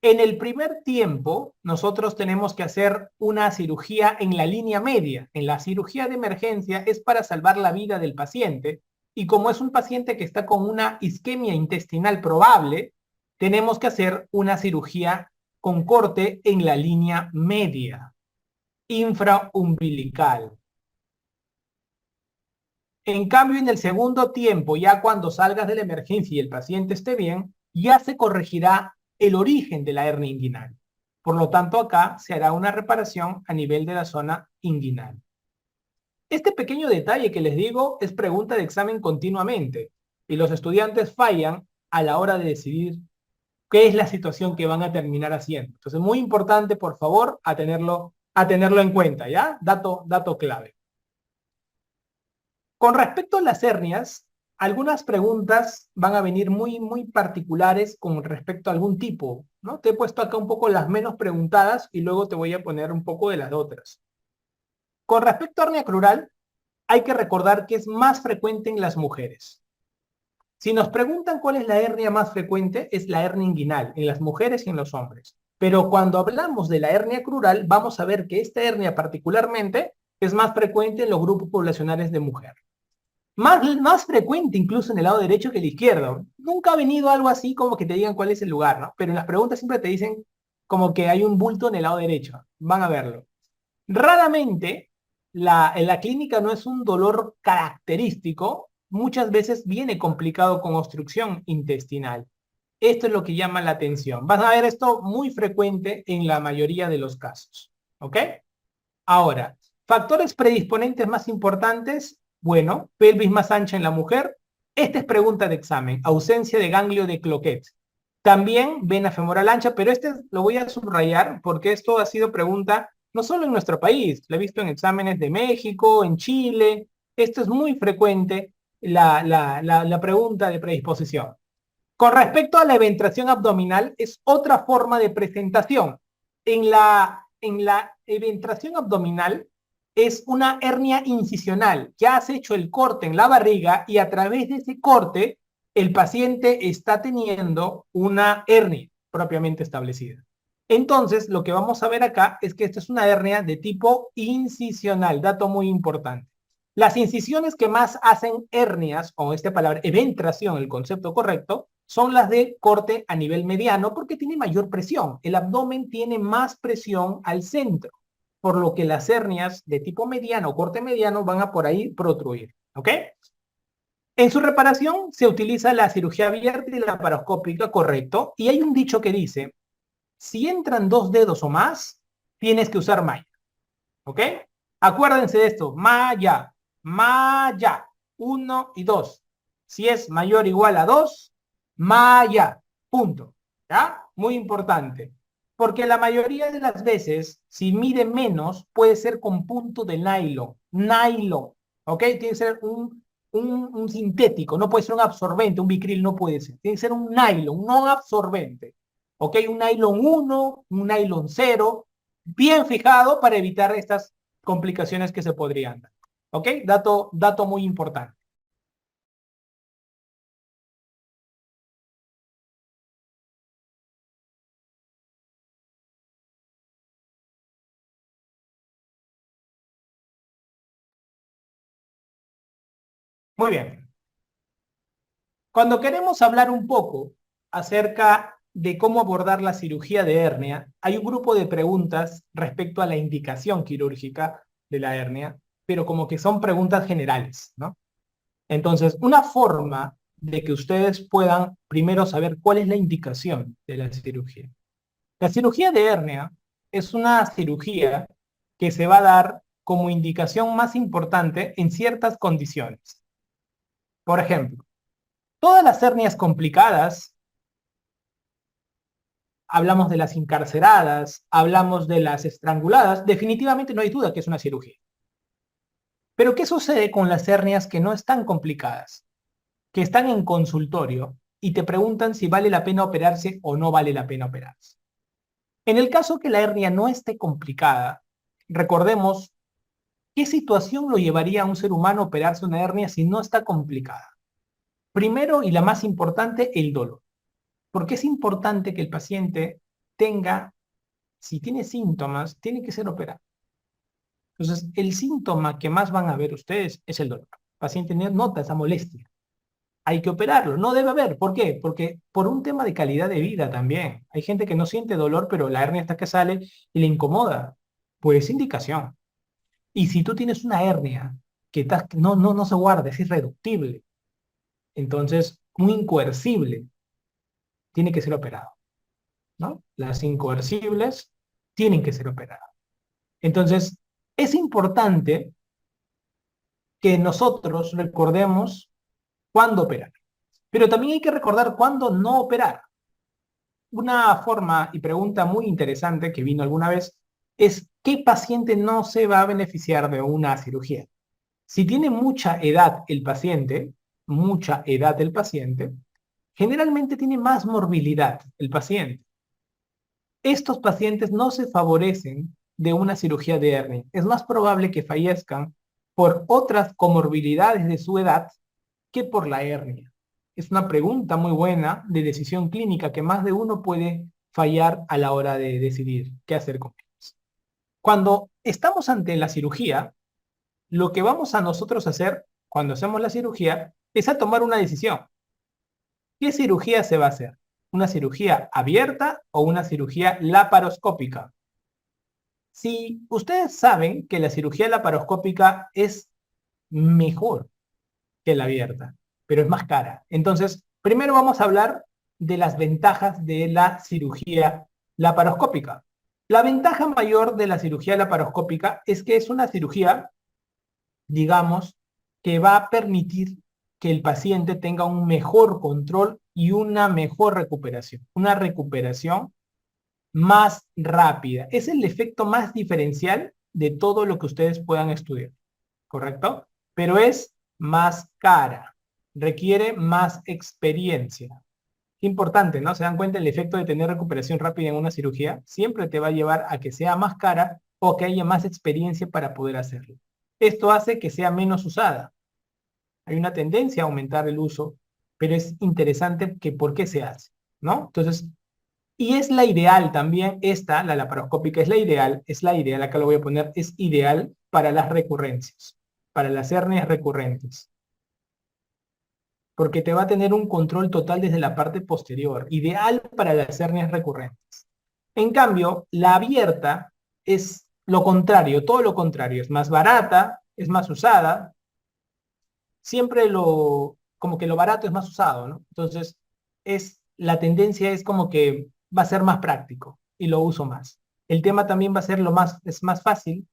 [SPEAKER 1] En el primer tiempo, nosotros tenemos que hacer una cirugía en la línea media. En la cirugía de emergencia es para salvar la vida del paciente y como es un paciente que está con una isquemia intestinal probable, tenemos que hacer una cirugía con corte en la línea media, infraumbilical. En cambio, en el segundo tiempo, ya cuando salgas de la emergencia y el paciente esté bien, ya se corregirá el origen de la hernia inguinal. Por lo tanto, acá se hará una reparación a nivel de la zona inguinal. Este pequeño detalle que les digo es pregunta de examen continuamente y los estudiantes fallan a la hora de decidir qué es la situación que van a terminar haciendo. Entonces, muy importante, por favor, a tenerlo en cuenta, ¿ya? Dato clave. Con respecto a las hernias, algunas preguntas van a venir muy particulares con respecto a algún tipo, ¿no? Te he puesto acá un poco las menos preguntadas y luego te voy a poner un poco de las otras. Con respecto a hernia crural, hay que recordar que es más frecuente en las mujeres. Si nos preguntan cuál es la hernia más frecuente, es la hernia inguinal, en las mujeres y en los hombres. Pero cuando hablamos de la hernia crural, vamos a ver que esta hernia particularmente es más frecuente en los grupos poblacionales de mujer. Más frecuente incluso en el lado derecho que el izquierdo. Nunca ha venido algo así como que te digan cuál es el lugar, ¿no? Pero en las preguntas siempre te dicen como que hay un bulto en el lado derecho. Van a verlo. Raramente en la clínica no es un dolor característico. Muchas veces viene complicado con obstrucción intestinal. Esto es lo que llama la atención. Vas a ver esto muy frecuente en la mayoría de los casos. ¿Ok? Ahora, factores predisponentes más importantes, bueno, pelvis más ancha en la mujer. Esta es pregunta de examen, ausencia de ganglio de Cloquet. También vena femoral ancha, pero este lo voy a subrayar porque esto ha sido pregunta no solo en nuestro país, lo he visto en exámenes de México, en Chile. Esto es muy frecuente, la pregunta de predisposición. Con respecto a la eventración abdominal, es otra forma de presentación. En la eventración abdominal es una hernia incisional. Ya has hecho el corte en la barriga y a través de ese corte el paciente está teniendo una hernia propiamente establecida. Entonces, lo que vamos a ver acá es que esta es una hernia de tipo incisional, dato muy importante. Las incisiones que más hacen hernias, o esta palabra, eventración, el concepto correcto, son las de corte a nivel mediano porque tiene mayor presión. El abdomen tiene más presión al centro, por lo que las hernias de tipo mediano o corte mediano van a por ahí protruir. ¿Ok? En su reparación se utiliza la cirugía abierta y la laparoscópica, correcto. Y hay un dicho que dice, si entran dos dedos o más, tienes que usar malla. ¿Ok? Acuérdense de esto, malla, malla, 1 y 2. Si es mayor o igual a 2, malla, punto. ¿Ya? Muy importante. Porque la mayoría de las veces, si mide menos, puede ser con punto de nylon. Nylon. ¿Ok? Tiene que ser un sintético, no puede ser un absorbente, un bicril no puede ser. Tiene que ser un nylon, no absorbente. ¿Ok? Un nylon 1, un nylon 0, bien fijado para evitar estas complicaciones que se podrían dar. ¿Ok? Dato muy importante. Muy bien. Cuando queremos hablar un poco acerca de cómo abordar la cirugía de hernia, hay un grupo de preguntas respecto a la indicación quirúrgica de la hernia, pero como que son preguntas generales, ¿no? Entonces, una forma de que ustedes puedan primero saber cuál es la indicación de la cirugía. La cirugía de hernia es una cirugía que se va a dar como indicación más importante en ciertas condiciones. Por ejemplo, todas las hernias complicadas, hablamos de las encarceradas, hablamos de las estranguladas, definitivamente no hay duda que es una cirugía. Pero ¿qué sucede con las hernias que no están complicadas? Que están en consultorio y te preguntan si vale la pena operarse o no vale la pena operarse. En el caso que la hernia no esté complicada, recordemos qué situación lo llevaría a un ser humano a operarse una hernia si no está complicada. Primero y la más importante, el dolor. Porque es importante que el paciente tenga, si tiene síntomas, tiene que ser operado. Entonces, el síntoma que más van a ver ustedes es el dolor. El paciente nota esa molestia. Hay que operarlo. No debe haber. ¿Por qué? Porque por un tema de calidad de vida también. Hay gente que no siente dolor, pero la hernia está que sale y le incomoda. Pues indicación. Y si tú tienes una hernia que no se guarda, es irreductible, entonces un incoercible tiene que ser operado, ¿no? Las incoercibles tienen que ser operadas. Entonces, es importante que nosotros recordemos cuándo operar, pero también hay que recordar cuándo no operar. Una forma y pregunta muy interesante que vino alguna vez es ¿qué paciente no se va a beneficiar de una cirugía? Si tiene mucha edad el paciente, generalmente tiene más morbilidad el paciente. Estos pacientes no se favorecen de una cirugía de hernia. Es más probable que fallezcan por otras comorbilidades de su edad que por la hernia. Es una pregunta muy buena de decisión clínica que más de uno puede fallar a la hora de decidir qué hacer con ellos. Cuando estamos ante la cirugía, lo que vamos a nosotros hacer cuando hacemos la cirugía es a tomar una decisión. ¿Qué cirugía se va a hacer? ¿Una cirugía abierta o una cirugía laparoscópica? Si ustedes saben que la cirugía laparoscópica es mejor que la abierta, pero es más cara. Entonces, primero vamos a hablar de las ventajas de la cirugía laparoscópica. La ventaja mayor de la cirugía laparoscópica es que es una cirugía, digamos, que va a permitir que el paciente tenga un mejor control y una mejor recuperación. Una recuperación más rápida. Es el efecto más diferencial de todo lo que ustedes puedan estudiar, ¿correcto? Pero es más cara, requiere más experiencia. Qué importante, ¿no? ¿Se dan cuenta el efecto de tener recuperación rápida en una cirugía? Siempre te va a llevar a que sea más cara o que haya más experiencia para poder hacerlo. Esto hace que sea menos usada. Hay una tendencia a aumentar el uso, pero es interesante que por qué se hace, ¿no? Entonces, y es la ideal también, la laparoscópica es la ideal, acá lo voy a poner, es ideal para las recurrencias, para las hernias recurrentes, porque te va a tener un control total desde la parte posterior, ideal para las hernias recurrentes. En cambio, la abierta es lo contrario, todo lo contrario, es más barata, es más usada, siempre como que lo barato es más usado, ¿no? Entonces, la tendencia es como que va a ser más práctico y lo uso más. El tema también va a ser es más fácil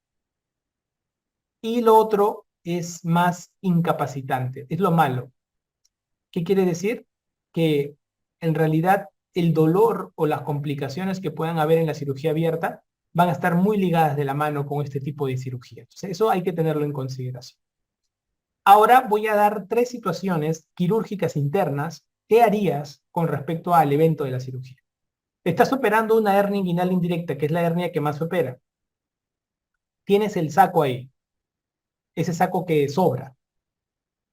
[SPEAKER 1] y lo otro es más incapacitante, es lo malo. ¿Qué quiere decir? Que en realidad el dolor o las complicaciones que puedan haber en la cirugía abierta van a estar muy ligadas de la mano con este tipo de cirugía. Entonces, eso hay que tenerlo en consideración. Ahora voy a dar 3 situaciones quirúrgicas internas. ¿Qué harías con respecto al evento de la cirugía? Estás operando una hernia inguinal indirecta, que es la hernia que más se opera. Tienes el saco ahí, ese saco que sobra.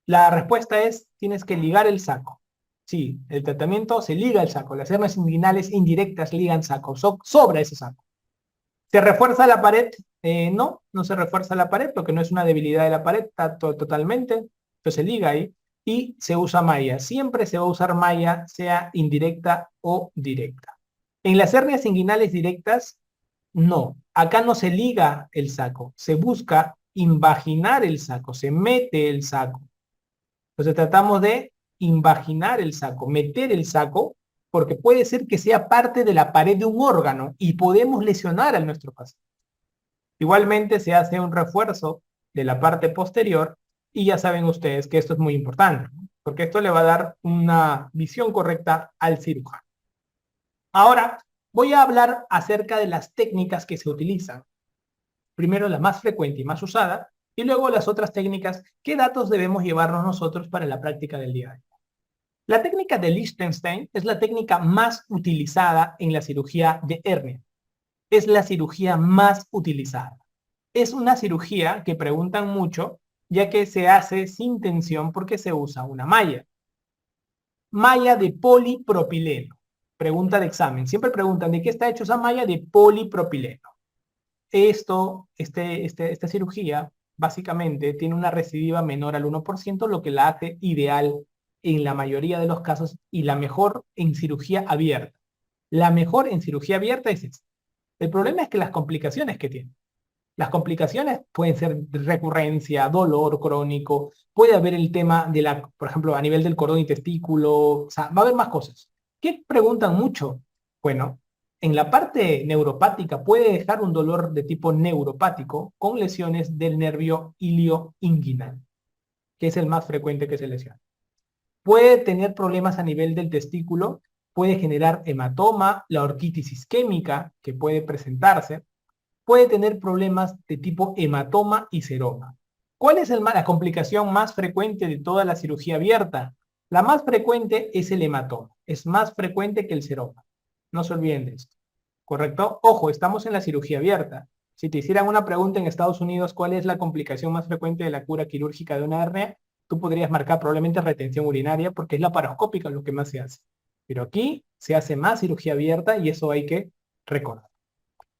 [SPEAKER 1] La respuesta es, tienes que ligar el saco. Sí, el tratamiento se liga el saco. Las hernias inguinales indirectas ligan saco. Sobra ese saco. ¿Se refuerza la pared? No, no se refuerza la pared porque no es una debilidad de la pared, está totalmente. Entonces se liga ahí y se usa malla. Siempre se va a usar malla, sea indirecta o directa. En las hernias inguinales directas, no. Acá no se liga el saco, se busca invaginar el saco, se mete el saco. Entonces tratamos de invaginar el saco, meter el saco, porque puede ser que sea parte de la pared de un órgano y podemos lesionar a nuestro paciente. Igualmente se hace un refuerzo de la parte posterior y ya saben ustedes que esto es muy importante, ¿no? Porque esto le va a dar una visión correcta al cirujano. Ahora voy a hablar acerca de las técnicas que se utilizan. Primero la más frecuente y más usada, y luego las otras técnicas, qué datos debemos llevarnos nosotros para la práctica del día a día. La técnica de Liechtenstein es la técnica más utilizada en la cirugía de hernia. Es la cirugía más utilizada. Es una cirugía que preguntan mucho, ya que se hace sin tensión porque se usa una malla. Malla de polipropileno. Pregunta de examen. Siempre preguntan, ¿de qué está hecho esa malla? De polipropileno. Esta cirugía básicamente tiene una recidiva menor al 1%, lo que la hace ideal en la mayoría de los casos y la mejor en cirugía abierta. La mejor en cirugía abierta es esta. El problema es que las complicaciones que tiene. Las complicaciones pueden ser recurrencia, dolor crónico, puede haber el tema de por ejemplo, a nivel del cordón y testículo, o sea, va a haber más cosas. ¿Qué preguntan mucho? Bueno, en la parte neuropática puede dejar un dolor de tipo neuropático con lesiones del nervio ilioinguinal, que es el más frecuente que se lesiona. Puede tener problemas a nivel del testículo, puede generar hematoma, la orquitis isquémica que puede presentarse, puede tener problemas de tipo hematoma y seroma. ¿Cuál es la complicación más frecuente de toda la cirugía abierta? La más frecuente es el hematoma. Es más frecuente que el seroma. No se olviden de esto. ¿Correcto? Ojo, estamos en la cirugía abierta. Si te hicieran una pregunta en Estados Unidos, ¿cuál es la complicación más frecuente de la cura quirúrgica de una hernia? Tú podrías marcar probablemente retención urinaria porque es la paroscópica lo que más se hace. Pero aquí se hace más cirugía abierta y eso hay que recordar.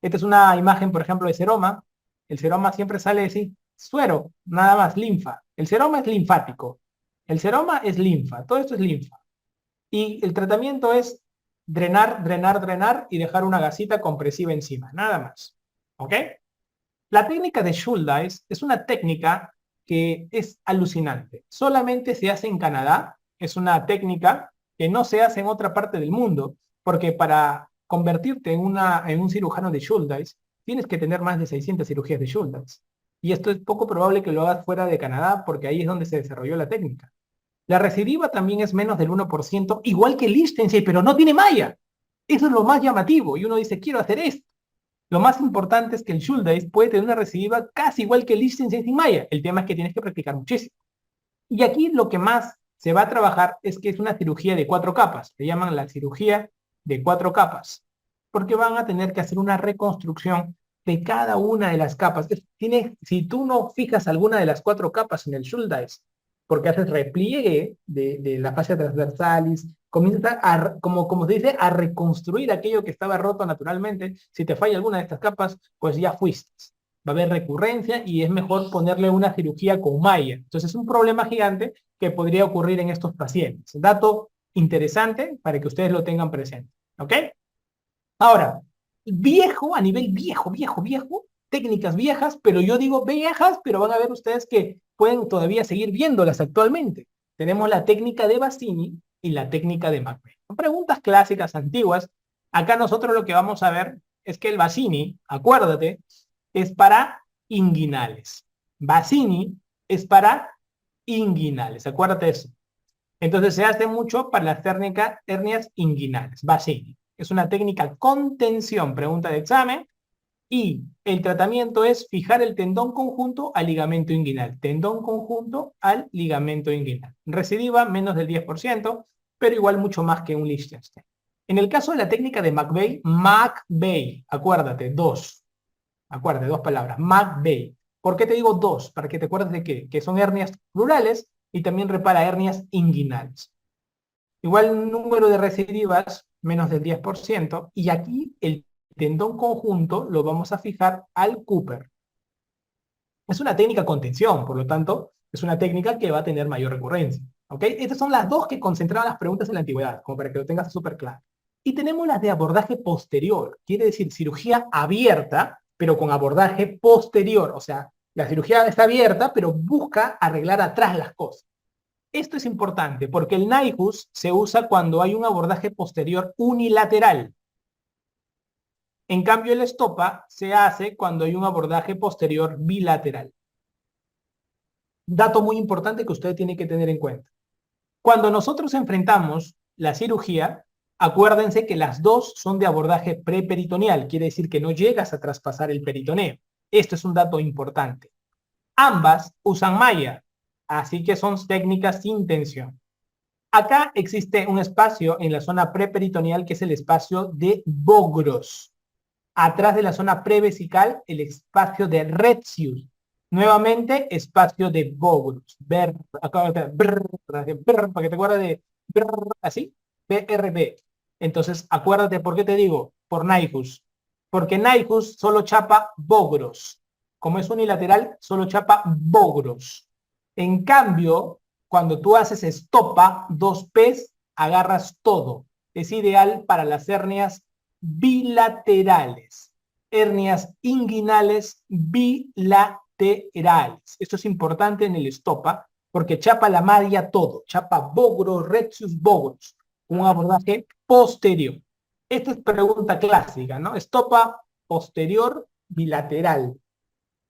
[SPEAKER 1] Esta es una imagen, por ejemplo, de seroma. El seroma siempre sale así, suero, nada más, linfa. El seroma es linfático. El seroma es linfa, todo esto es linfa. Y el tratamiento es drenar, drenar, drenar y dejar una gasita compresiva encima, nada más. ¿Ok? La técnica de Schuldeis es una técnica que es alucinante. Solamente se hace en Canadá. Es una técnica que no se hace en otra parte del mundo, porque para convertirte en un cirujano de Schuldeis, tienes que tener más de 600 cirugías de Schuldeis. Y esto es poco probable que lo hagas fuera de Canadá, porque ahí es donde se desarrolló la técnica. La recidiva también es menos del 1%, igual que Liechtenstein, pero no tiene malla. Eso es lo más llamativo. Y uno dice, quiero hacer esto. Lo más importante es que el Schuldeis puede tener una recidiva casi igual que el Liechtenstein sin malla. El tema es que tienes que practicar muchísimo. Y aquí lo que más se va a trabajar es que es una cirugía de 4 capas. Le llaman la cirugía de 4 capas. Porque van a tener que hacer una reconstrucción de cada una de las capas. Si tú no fijas alguna de las 4 capas en el Schuldeis, porque haces repliegue de la fascia transversalis, comienzas como se dice, a reconstruir aquello que estaba roto naturalmente. Si te falla alguna de estas capas, pues ya fuiste. Va a haber recurrencia y es mejor ponerle una cirugía con malla. Entonces es un problema gigante que podría ocurrir en estos pacientes. Dato interesante para que ustedes lo tengan presente. ¿Ok? Ahora, viejo, a nivel viejo, técnicas viejas, pero yo digo viejas, pero van a ver ustedes que pueden todavía seguir viéndolas actualmente. Tenemos la técnica de Bassini y la técnica de McVeigh. Son preguntas clásicas, antiguas. Acá nosotros lo que vamos a ver es que el Bassini, acuérdate, es para inguinales. Bassini es para inguinales, acuérdate de eso. Entonces se hace mucho para las hernias inguinales, Bassini. Es una técnica con tensión, pregunta de examen, y el tratamiento es fijar el tendón conjunto al ligamento inguinal. Tendón conjunto al ligamento inguinal. Recidiva menos del 10%, pero igual mucho más que un Liechtenstein. En el caso de la técnica de McVeigh, acuérdate, acuérdate, 2 palabras, McVeigh. ¿Por qué te digo 2? Para que te acuerdes de que son hernias plurales y también repara hernias inguinales. Igual número de recidivas, menos del 10%, y aquí el tendón conjunto lo vamos a fijar al Cooper. Es una técnica con tensión, por lo tanto, es una técnica que va a tener mayor recurrencia. ¿Ok? Estas son las dos que concentraban las preguntas en la antigüedad, como para que lo tengas súper claro. Y tenemos las de abordaje posterior, quiere decir cirugía abierta, pero con abordaje posterior. O sea, la cirugía está abierta, pero busca arreglar atrás las cosas. Esto es importante porque el NIHUS se usa cuando hay un abordaje posterior unilateral. En cambio, el estopa se hace cuando hay un abordaje posterior bilateral. Dato muy importante que usted tiene que tener en cuenta. Cuando nosotros enfrentamos la cirugía, acuérdense que las dos son de abordaje preperitoneal, quiere decir que no llegas a traspasar el peritoneo. Esto es un dato importante. Ambas usan malla, así que son técnicas sin tensión. Acá existe un espacio en la zona preperitoneal que es el espacio de Bogros. Atrás de la zona prevesical, el espacio de Retzius. Nuevamente, espacio de Bogros. Para que te acuerdes de así, BRB. Entonces, acuérdate por qué te digo, por NIHUS. Porque NIHUS solo chapa Bogros. Como es unilateral, solo chapa Bogros. En cambio, cuando tú haces estopa, 2Ps, agarras todo. Es ideal para las hernias bilaterales. Hernias inguinales bilaterales. Esto es importante en el estopa porque chapa la malla todo. Chapa Bogros, Retzius, Bogros. Un abordaje posterior. Esta es pregunta clásica, ¿no? Estopa posterior bilateral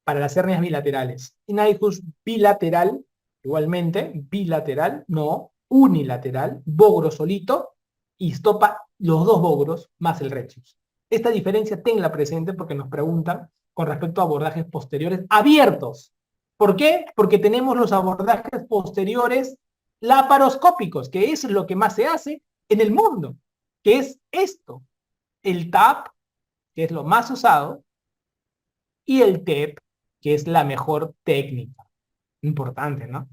[SPEAKER 1] para las hernias bilaterales. NIHUS bilateral, igualmente, bilateral, no, unilateral, Bogro solito, y estopa los dos Bogros más el Retzius. Esta diferencia tenla presente porque nos preguntan con respecto a abordajes posteriores abiertos. ¿Por qué? Porque tenemos los abordajes posteriores laparoscópicos, que es lo que más se hace en el mundo, que es esto, el TAP, que es lo más usado, y el TEP, que es la mejor técnica. Importante, ¿no?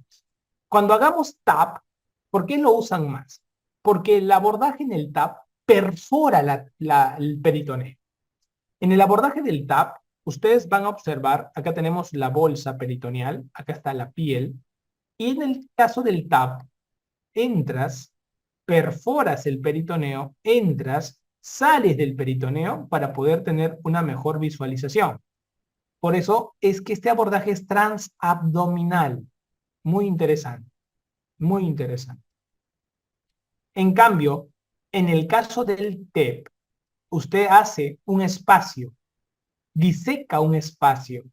[SPEAKER 1] Cuando hagamos TAP, ¿por qué lo usan más? Porque el abordaje en el TAP perfora el peritoneo. En el abordaje del TAP, ustedes van a observar, acá tenemos la bolsa peritoneal, acá está la piel, y en el caso del TAP, entras, perforas el peritoneo, entras, sales del peritoneo para poder tener una mejor visualización. Por eso es que este abordaje es transabdominal. Muy interesante, muy interesante. En cambio, en el caso del TEP, usted hace un espacio, diseca un espacio,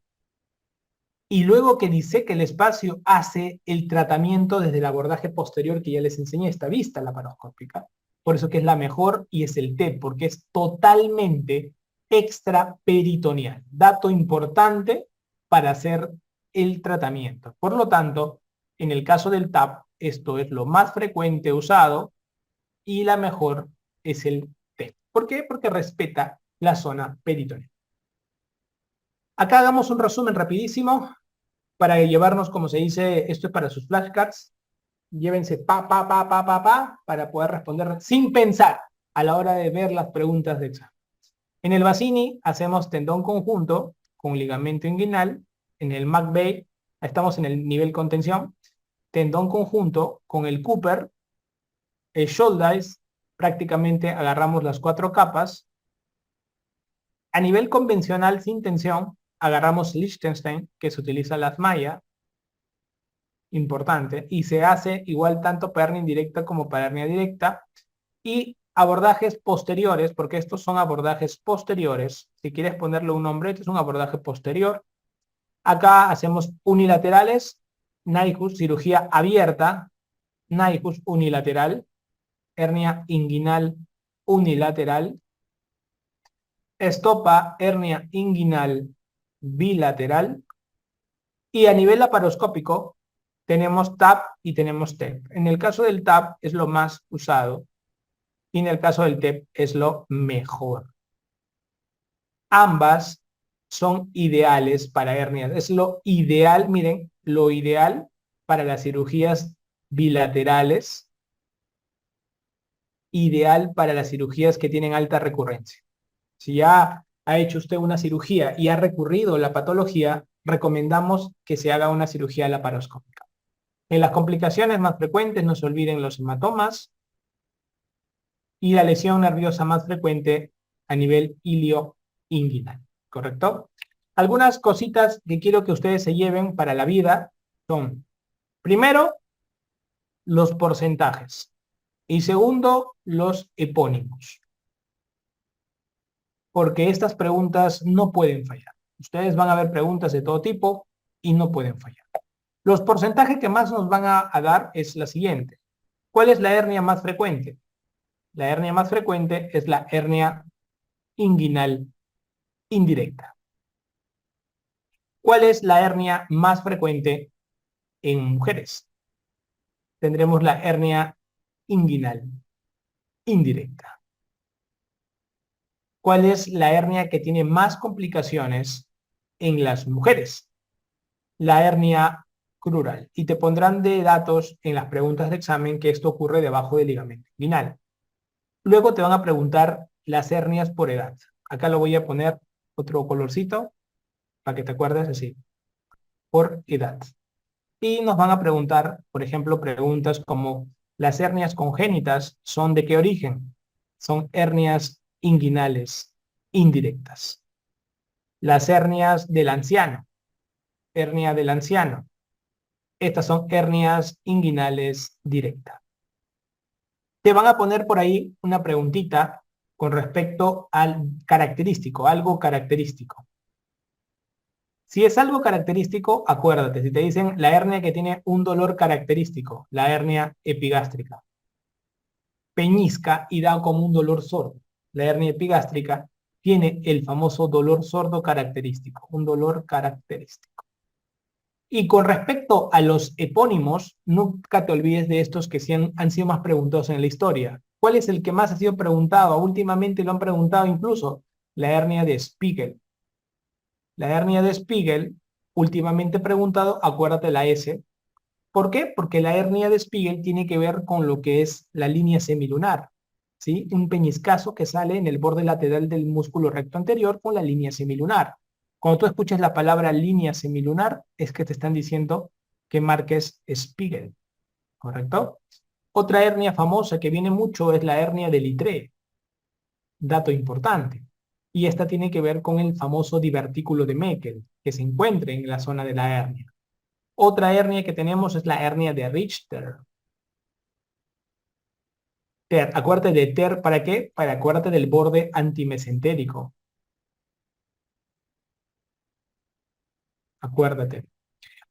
[SPEAKER 1] y luego que diseca el espacio, hace el tratamiento desde el abordaje posterior que ya les enseñé, esta vista laparoscópica. Por eso que es la mejor y es el TEP, porque es totalmente extraperitoneal. Dato importante para hacer el tratamiento. Por lo tanto, en el caso del TAP, esto es lo más frecuente usado y la mejor es el TEP. ¿Por qué? Porque respeta la zona peritoneal. Acá hagamos un resumen rapidísimo para llevarnos, como se dice, esto es para sus flashcards. Llévense para poder responder sin pensar a la hora de ver las preguntas de examen. En el Bassini hacemos tendón conjunto con ligamento inguinal. En el McVeigh estamos en el nivel contención. Tendón conjunto con el Cooper. El Shouldice prácticamente agarramos las 4 capas. A nivel convencional sin tensión agarramos Liechtenstein, que se utiliza las mallas. Importante, y se hace igual tanto para hernia indirecta como para hernia directa, y abordajes posteriores, porque estos son abordajes posteriores. Si quieres ponerle un nombre, este es un abordaje posterior. Acá hacemos unilaterales, NIHUS, cirugía abierta, NIHUS unilateral, hernia inguinal unilateral, estopa, hernia inguinal bilateral, y a nivel laparoscópico tenemos TAP y tenemos TEP. En el caso del TAP es lo más usado y en el caso del TEP es lo mejor. Ambas son ideales para hernias. Es lo ideal, miren, lo ideal para las cirugías bilaterales, ideal para las cirugías que tienen alta recurrencia. Si ya ha hecho usted una cirugía y ha recurrido a la patología, recomendamos que se haga una cirugía laparoscópica. En las complicaciones más frecuentes no se olviden los hematomas y la lesión nerviosa más frecuente a nivel ilioinguinal, ¿correcto? Algunas cositas que quiero que ustedes se lleven para la vida son, primero, los porcentajes. Y segundo, los epónimos. Porque estas preguntas no pueden fallar. Ustedes van a ver preguntas de todo tipo y no pueden fallar. Los porcentajes que más nos van a dar es la siguiente. ¿Cuál es la hernia más frecuente? La hernia más frecuente es la hernia inguinal indirecta. ¿Cuál es la hernia más frecuente en mujeres? Tendremos la hernia inguinal indirecta. ¿Cuál es la hernia que tiene más complicaciones en las mujeres? La hernia crural. Y te pondrán de datos en las preguntas de examen que esto ocurre debajo del ligamento inguinal. Luego te van a preguntar las hernias por edad. Acá lo voy a poner otro colorcito para que te acuerdes así. Por edad. Y nos van a preguntar, por ejemplo, preguntas como ¿las hernias congénitas son de qué origen? Son hernias inguinales indirectas. Las hernias del anciano. Hernia del anciano. Estas son hernias inguinales directas. Te van a poner por ahí una preguntita con respecto al característico, algo característico. Si es algo característico, acuérdate, si te dicen la hernia que tiene un dolor característico, la hernia epigástrica, peñisca y da como un dolor sordo. La hernia epigástrica tiene el famoso dolor sordo característico, un dolor característico. Y con respecto a los epónimos, nunca te olvides de estos que sí han sido más preguntados en la historia. ¿Cuál es el que más ha sido preguntado? Últimamente lo han preguntado incluso, la hernia de Spiegel. La hernia de Spiegel, últimamente preguntado, acuérdate la S. ¿Por qué? Porque la hernia de Spiegel tiene que ver con lo que es la línea semilunar, ¿sí? Un peñiscazo que sale en el borde lateral del músculo recto anterior con la línea semilunar. Cuando tú escuches la palabra línea semilunar, es que te están diciendo que marques Spiegel, ¿correcto? Otra hernia famosa que viene mucho es la hernia de Littré, dato importante. Y esta tiene que ver con el famoso divertículo de Meckel, que se encuentra en la zona de la hernia. Otra hernia que tenemos es la hernia de Richter. Acuérdate de TER, ¿para qué? Para acuérdate del borde antimesentérico. Acuérdate.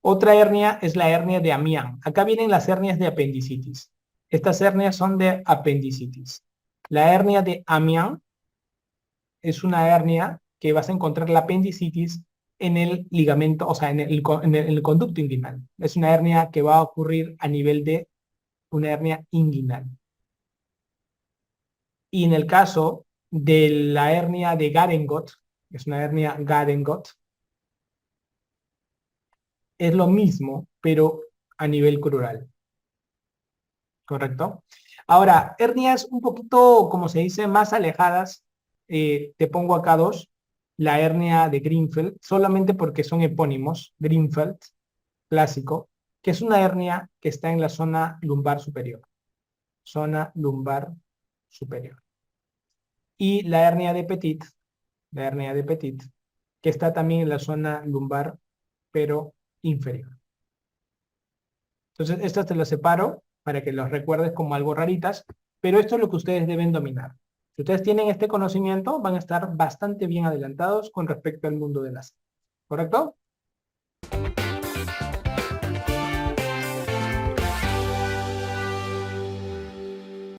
[SPEAKER 1] Otra hernia es la hernia de Amiens. Acá vienen las hernias de apendicitis. Estas hernias son de apendicitis. La hernia de Amiens es una hernia que vas a encontrar la apendicitis en el ligamento, o sea, en el conducto inguinal. Es una hernia que va a ocurrir a nivel de una hernia inguinal. Y en el caso de la hernia de Garengot, es una hernia Garengot, es lo mismo, pero a nivel crural. ¿Correcto? Ahora, hernias un poquito, como se dice, más alejadas, te pongo acá dos. La hernia de Greenfeld, solamente porque son epónimos, Greenfeld, clásico, que es una hernia que está en la zona lumbar superior. Zona lumbar superior. Y la hernia de Petit, que está también en la zona lumbar, pero inferior. Entonces, estas te las separo para que los recuerdes como algo raritas, pero esto es lo que ustedes deben dominar. Si ustedes tienen este conocimiento, van a estar bastante bien adelantados con respecto al mundo de las. ¿Correcto?